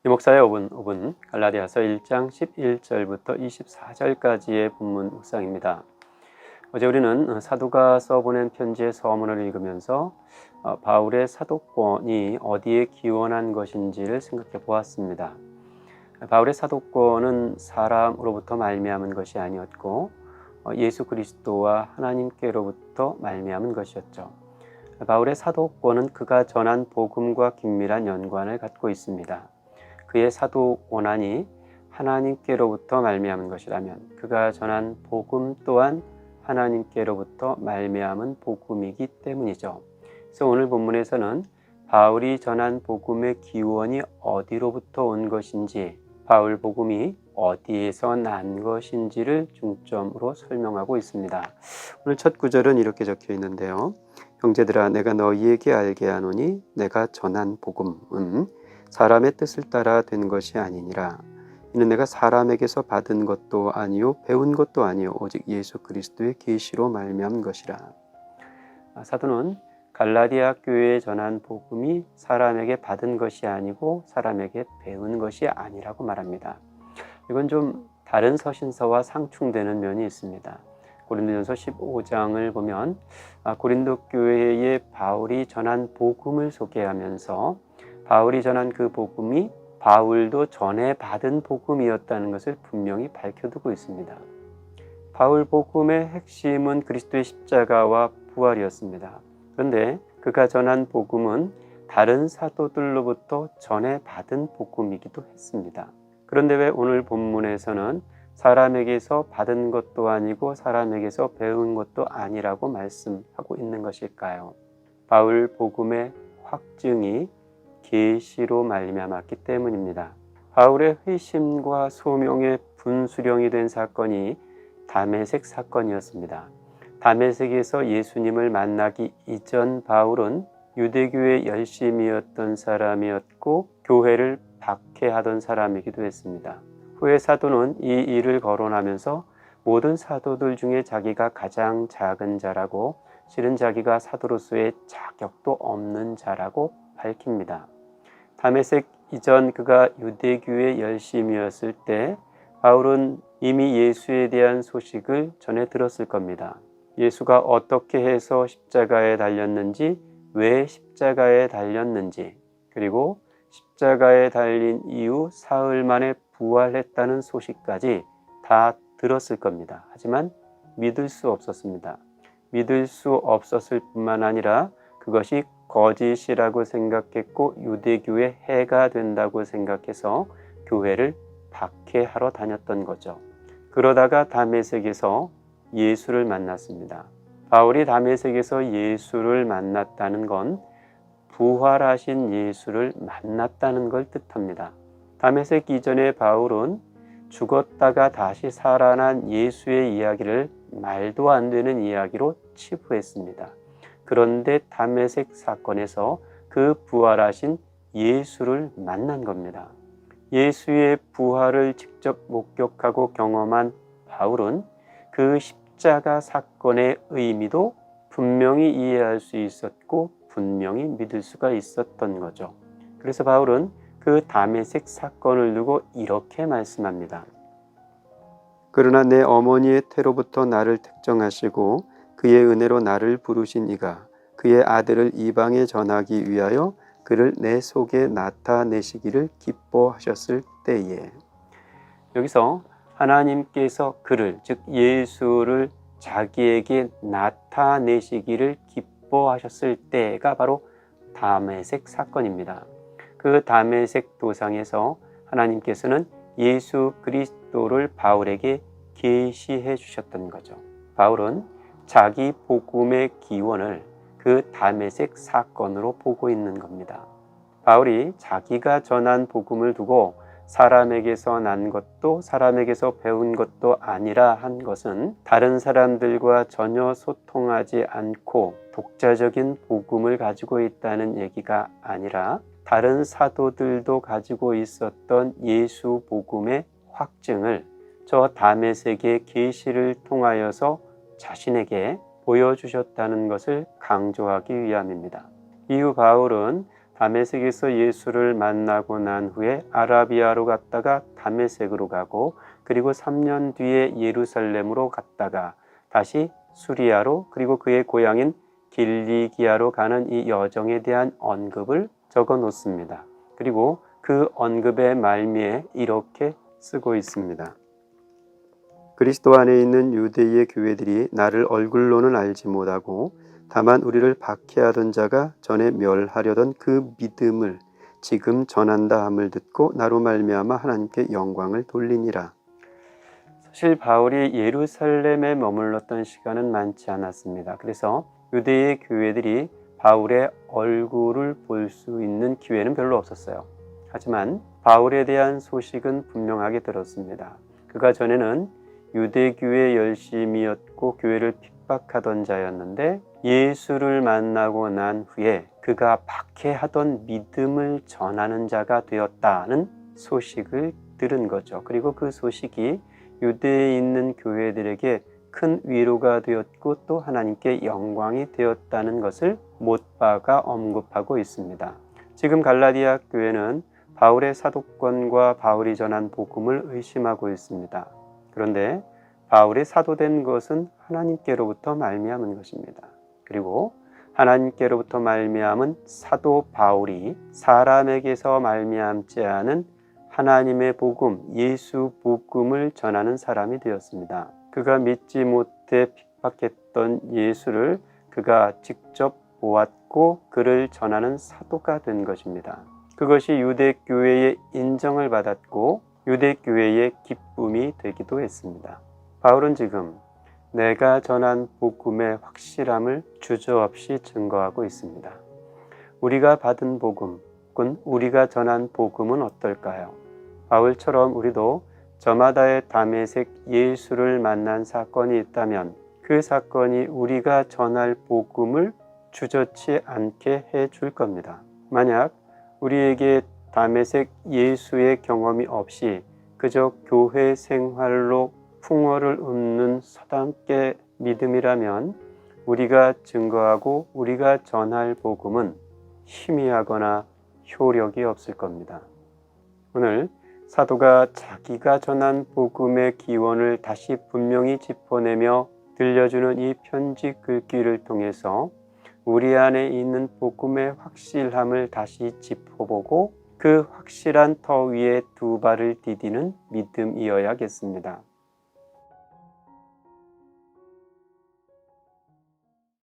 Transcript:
이 목사의 5분 갈라디아서 1장 11절부터 24절까지의 본문 묵상입니다. 어제 우리는 사도가 써보낸 편지의 서문을 읽으면서 바울의 사도권이 어디에 기원한 것인지를 생각해 보았습니다. 바울의 사도권은 사람으로부터 말미암은 것이 아니었고 예수 그리스도와 하나님께로부터 말미암은 것이었죠. 바울의 사도권은 그가 전한 복음과 긴밀한 연관을 갖고 있습니다. 그의 사도 원한이 하나님께로부터 말미암은 것이라면 그가 전한 복음 또한 하나님께로부터 말미암은 복음이기 때문이죠. 그래서 오늘 본문에서는 바울이 전한 복음의 기원이 어디로부터 온 것인지, 바울 복음이 어디에서 난 것인지를 중점으로 설명하고 있습니다. 오늘 첫 구절은 이렇게 적혀 있는데요. 형제들아, 내가 너희에게 알게 하노니 내가 전한 복음은 사람의 뜻을 따라 된 것이 아니니라. 이는 내가 사람에게서 받은 것도 아니요 배운 것도 아니요 오직 예수 그리스도의 계시로 말미암은 것이라. 사도는 갈라디아 교회에 전한 복음이 사람에게 받은 것이 아니고 사람에게 배운 것이 아니라고 말합니다. 이건 좀 다른 서신서와 상충되는 면이 있습니다. 고린도전서 15장을 보면 고린도 교회에 바울이 전한 복음을 소개하면서 바울이 전한 그 복음이 바울도 전에 받은 복음이었다는 것을 분명히 밝혀두고 있습니다. 바울 복음의 핵심은 그리스도의 십자가와 부활이었습니다. 그런데 그가 전한 복음은 다른 사도들로부터 전에 받은 복음이기도 했습니다. 그런데 왜 오늘 본문에서는 사람에게서 받은 것도 아니고 사람에게서 배운 것도 아니라고 말씀하고 있는 것일까요? 바울 복음의 확증이 계시로 말미암았기 때문입니다. 바울의 회심과 소명의 분수령이 된 사건이 다메섹 사건이었습니다. 다메섹에서 예수님을 만나기 이전 바울은 유대교의 열심이었던 사람이었고 교회를 박해하던 사람이기도 했습니다. 후에 사도는 이 일을 거론하면서 모든 사도들 중에 자기가 가장 작은 자라고 실은 자기가 사도로서의 자격도 없는 자라고 밝힙니다. 다메섹 이전 그가 유대교의 열심이었을 때 바울은 이미 예수에 대한 소식을 전해 들었을 겁니다. 예수가 어떻게 해서 십자가에 달렸는지, 왜 십자가에 달렸는지, 그리고 십자가에 달린 이후 사흘 만에 부활했다는 소식까지 다 들었을 겁니다. 하지만 믿을 수 없었습니다. 믿을 수 없었을 뿐만 아니라 그것이 거짓이라고 생각했고 유대교의 해가 된다고 생각해서 교회를 박해하러 다녔던 거죠. 그러다가 다메섹에서 예수를 만났습니다. 바울이 다메섹에서 예수를 만났다는 건 부활하신 예수를 만났다는 걸 뜻합니다. 다메섹 이전에 바울은 죽었다가 다시 살아난 예수의 이야기를 말도 안 되는 이야기로 치부했습니다. 그런데 다메섹 사건에서 그 부활하신 예수를 만난 겁니다. 예수의 부활을 직접 목격하고 경험한 바울은 그 십자가 사건의 의미도 분명히 이해할 수 있었고 분명히 믿을 수가 있었던 거죠. 그래서 바울은 그 다메섹 사건을 두고 이렇게 말씀합니다. 그러나 내 어머니의 태로부터 나를 특정하시고 그의 은혜로 나를 부르신 이가 그의 아들을 이방에 전하기 위하여 그를 내 속에 나타내시기를 기뻐하셨을 때에. 여기서 하나님께서 그를, 즉 예수를 자기에게 나타내시기를 기뻐하셨을 때가 바로 다메섹 사건입니다. 그 다메섹 도상에서 하나님께서는 예수 그리스도를 바울에게 계시해 주셨던 거죠. 바울은 자기 복음의 기원을 그 다메섹 사건으로 보고 있는 겁니다. 바울이 자기가 전한 복음을 두고 사람에게서 난 것도 사람에게서 배운 것도 아니라 한 것은 다른 사람들과 전혀 소통하지 않고 독자적인 복음을 가지고 있다는 얘기가 아니라 다른 사도들도 가지고 있었던 예수 복음의 확증을 저 다메섹의 계시를 통하여서 자신에게 보여주셨다는 것을 강조하기 위함입니다. 이후 바울은 다메섹에서 예수를 만나고 난 후에 아라비아로 갔다가 다메섹으로 가고 그리고 3년 뒤에 예루살렘으로 갔다가 다시 수리아로 그리고 그의 고향인 길리기아로 가는 이 여정에 대한 언급을 적어 놓습니다. 그리고 그 언급의 말미에 이렇게 쓰고 있습니다. 그리스도 안에 있는 유대의 교회들이 나를 얼굴로는 알지 못하고 다만 우리를 박해하던 자가 전에 멸하려던 그 믿음을 지금 전한다 함을 듣고 나로 말미암아 하나님께 영광을 돌리니라. 사실 바울이 예루살렘에 머물렀던 시간은 많지 않았습니다. 그래서 유대의 교회들이 바울의 얼굴을 볼 수 있는 기회는 별로 없었어요. 하지만 바울에 대한 소식은 분명하게 들었습니다. 그가 전에는 유대교의 열심이었고 교회를 핍박하던 자였는데 예수를 만나고 난 후에 그가 박해하던 믿음을 전하는 자가 되었다는 소식을 들은 거죠. 그리고 그 소식이 유대에 있는 교회들에게 큰 위로가 되었고 또 하나님께 영광이 되었다는 것을 못 박아 언급하고 있습니다. 지금 갈라디아 교회는 바울의 사도권과 바울이 전한 복음을 의심하고 있습니다. 그런데 바울이 사도된 것은 하나님께로부터 말미암은 것입니다. 그리고 하나님께로부터 말미암은 사도 바울이 사람에게서 말미암지 않은 하나님의 복음, 예수 복음을 전하는 사람이 되었습니다. 그가 믿지 못해 핍박했던 예수를 그가 직접 보았고 그를 전하는 사도가 된 것입니다. 그것이 유대교회의 인정을 받았고 유대교회의 기쁨이 되기도 했습니다. 바울은 지금 내가 전한 복음의 확실함을 주저없이 증거하고 있습니다. 우리가 받은 복음, 우리가 전한 복음은 어떨까요? 바울처럼 우리도 저마다의 다메섹 예수를 만난 사건이 있다면 그 사건이 우리가 전할 복음을 주저치 않게 해줄 겁니다. 만약 우리에게 다메섹 예수의 경험이 없이 그저 교회 생활로 풍어를 읊는 서당계 믿음이라면 우리가 증거하고 우리가 전할 복음은 희미하거나 효력이 없을 겁니다. 오늘 사도가 자기가 전한 복음의 기원을 다시 분명히 짚어내며 들려주는 이 편지 글귀를 통해서 우리 안에 있는 복음의 확실함을 다시 짚어보고 그 확실한 터 위에 두 발을 디디는 믿음이어야겠습니다.